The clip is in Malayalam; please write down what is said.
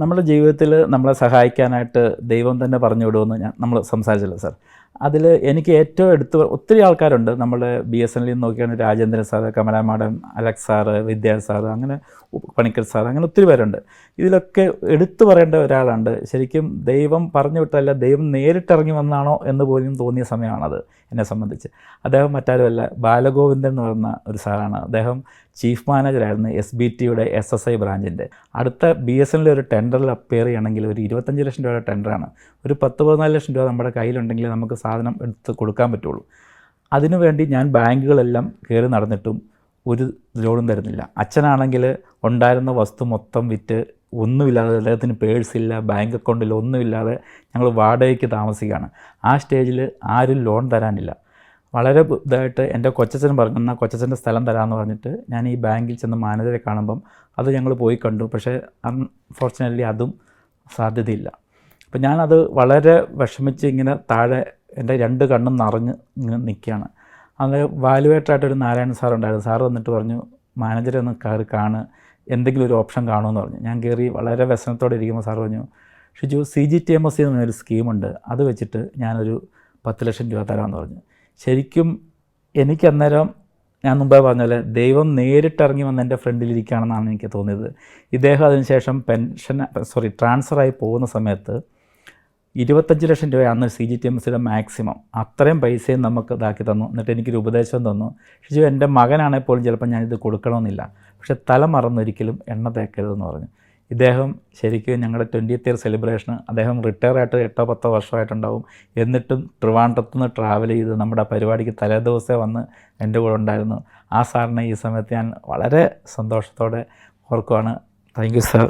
നമ്മുടെ ജീവിതത്തിൽ നമ്മളെ സഹായിക്കാനായിട്ട് ദൈവം തന്നെ പറഞ്ഞു വിടുമെന്ന് നമ്മൾ സംസാരിച്ചല്ലോ സാർ. അതിൽ എനിക്ക് ഏറ്റവും ഒത്തിരി ആൾക്കാരുണ്ട്. നമ്മുടെ BSNL നോക്കിയാണെങ്കിൽ Rajendran sir, Kamala madam, Alex sir, Vidya sir, അങ്ങനെ പണിക്കർ സാർ, അങ്ങനെ ഒത്തിരി പേരുണ്ട്. ഇതിലൊക്കെ എടുത്തു പറയേണ്ട ഒരാളുണ്ട്. ശരിക്കും ദൈവം പറഞ്ഞു വിട്ടല്ല, ദൈവം നേരിട്ടിറങ്ങി വന്നാണോ എന്ന് പോലും തോന്നിയ സമയമാണത് എന്നെ സംബന്ധിച്ച്. അദ്ദേഹം മറ്റാരുമല്ല, ബാലഗോവിന്ദൻ എന്ന് പറയുന്ന ഒരു സാറാണ്. അദ്ദേഹം ചീഫ് മാനേജറായിരുന്നു SBTയുടെ SSI ബ്രാഞ്ചിൻ്റെ. അടുത്ത BSNL ഒരു ടെൻഡറിൽ അപ്പിയർ ചെയ്യണമെങ്കിൽ ഒരു 25 ലക്ഷം രൂപയുടെ ടെൻഡറാണ്. ഒരു 10-14 ലക്ഷം രൂപ നമ്മുടെ കയ്യിലുണ്ടെങ്കിൽ നമുക്ക് സാധനം എടുത്ത് കൊടുക്കാൻ പറ്റുള്ളൂ. അതിനുവേണ്ടി ഞാൻ ബാങ്കുകളെല്ലാം കയറി നടന്നിട്ടും ഒരു ലോണും തരുന്നില്ല. അച്ഛനാണെങ്കിൽ ഉണ്ടായിരുന്ന വസ്തു മൊത്തം വിറ്റ് ഒന്നുമില്ലാതെ, അദ്ദേഹത്തിന് പേഴ്സില്ല, ബാങ്ക് അക്കൗണ്ടിൽ ഒന്നുമില്ലാതെ ഞങ്ങൾ വാടകയ്ക്ക് താമസിക്കുകയാണ്. ആ സ്റ്റേജിൽ ആരും ലോൺ തരാനില്ല. വളരെ ഇതായിട്ട് എൻ്റെ കൊച്ചച്ഛൻ പറഞ്ഞു, എന്നാൽ കൊച്ചച്ഛൻ്റെ സ്ഥലം തരാമെന്ന് പറഞ്ഞിട്ട് ഞാൻ ഈ ബാങ്കിൽ ചെന്ന് മാനേജറെ കാണുമ്പം അത് ഞങ്ങൾ പോയി കണ്ടു. പക്ഷേ അൺഫോർച്ചുനേറ്റ്ലി അതും സാധ്യതയില്ല. അപ്പം ഞാനത് വളരെ വിഷമിച്ച് ഇങ്ങനെ താഴെ എൻ്റെ 2 കണ്ണും നിറഞ്ഞ് ഇങ്ങനെ നിൽക്കുകയാണ്. അത് വാലുവേറ്ററായിട്ടൊരു നാരായണൻ സാർ ഉണ്ടായിരുന്നു. സാറ് വന്നിട്ട് പറഞ്ഞു, മാനേജറെ ഒന്ന് കയറി കാണ്, എന്തെങ്കിലും ഒരു ഓപ്ഷൻ കാണുമെന്ന് പറഞ്ഞു. ഞാൻ കയറി വളരെ വ്യസനത്തോടെ ഇരിക്കുമ്പോൾ സാർ പറഞ്ഞു, ഷിജു CGTMS എന്നൊരു സ്കീമുണ്ട്, അത് വെച്ചിട്ട് ഞാനൊരു 10 ലക്ഷം രൂപ തരാമെന്ന് പറഞ്ഞു. ശരിക്കും എനിക്കന്നേരം ഞാൻ മുമ്പേ പറഞ്ഞ പോലെ ദൈവം നേരിട്ടിറങ്ങി വന്ന് എൻ്റെ ഫ്രണ്ടിലിരിക്കുകയാണെന്നാണ് എനിക്ക് തോന്നിയത്. ഇദ്ദേഹം അതിനുശേഷം ട്രാൻസ്ഫറായി പോകുന്ന സമയത്ത് 25 ലക്ഷം രൂപ അന്ന് CGTMSയുടെ മാക്സിമം. അത്രയും പൈസയും നമുക്ക് ഇതാക്കി തന്നു. എന്നിട്ട് എനിക്കൊരു ഉപദേശം തന്നു, ഷിജു എൻ്റെ മകനാണെങ്കിൽ പോലും ചിലപ്പോൾ ഞാനിത് കൊടുക്കണമെന്നില്ല, പക്ഷെ തല മറന്നൊരിക്കലും എണ്ണ തേക്കരുതെന്ന് പറഞ്ഞു. ഇദ്ദേഹം ശരിക്കും ഞങ്ങളുടെ 20th ഇയർ സെലിബ്രേഷന് അദ്ദേഹം റിട്ടയർ ആയിട്ട് 8-10 വർഷമായിട്ടുണ്ടാവും. എന്നിട്ടും ട്രിവാൻഡ്രത്തു നിന്ന് ട്രാവൽ ചെയ്ത് നമ്മുടെ പരിപാടിക്ക് തലേദിവസമേ വന്ന് എൻ്റെ കൂടെ ഉണ്ടായിരുന്നു. ആ സാറിനെ ഈ സമയത്ത് ഞാൻ വളരെ സന്തോഷത്തോടെ ഓർക്കുവാണ്. Thank you sir.